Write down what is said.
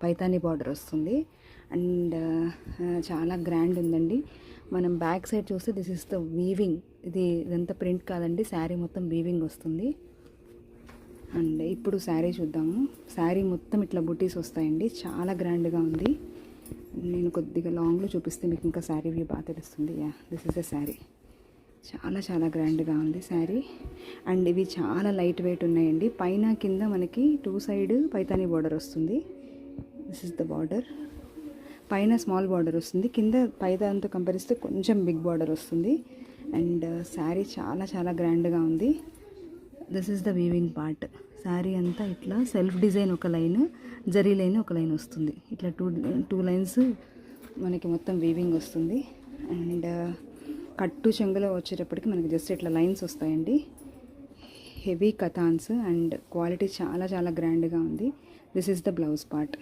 Paithani border వస్తుంది. And చాలా grand ఉందండి. మనం బ్యాక్ సైడ్ చూస్తే దిస్ ఇస్ ద వీవింగ్. ఇదంతా ప్రింట్ కాదండి, శారీ మొత్తం వీవింగ్ వస్తుంది. అండ్ ఇప్పుడు శారీ చూద్దాము. శారీ మొత్తం ఇట్లా బుటీస్ వస్తాయండి, చాలా గ్రాండ్గా ఉంది. నేను కొద్దిగా లాంగ్లో చూపిస్తే మీకు ఇంకా శారీ వ్యూ బాగా తెలుస్తుంది. This is the sari. చాలా చాలా గ్రాండ్గా ఉంది శారీ. అండ్ ఇవి చాలా లైట్ వెయిట్ ఉన్నాయండి. పైన కింద మనకి 2 సైడ్ పైతానీ బార్డర్ వస్తుంది. This is the border. పైన స్మాల్ బార్డర్ వస్తుంది, కింద పైదాంతో కంపేరిస్తే కొంచెం బిగ్ బార్డర్ వస్తుంది. అండ్ శారీ చాలా చాలా గ్రాండ్గా ఉంది. This is the weaving part. Sari అంతా ఇట్లా సెల్ఫ్ డిజైన్ ఒక లైన్, జరీ లైన్ ఒక లైన్ వస్తుంది. ఇట్లా టూ లైన్స్ మనకి మొత్తం వీవింగ్ వస్తుంది. అండ్ కట్టు చెంగులో వచ్చేటప్పటికి మనకి జస్ట్ ఇట్లా లైన్స్ వస్తాయండి. హెవీ కథాన్స్ అండ్ క్వాలిటీ చాలా చాలా గ్రాండ్గా ఉంది. This is the blouse part.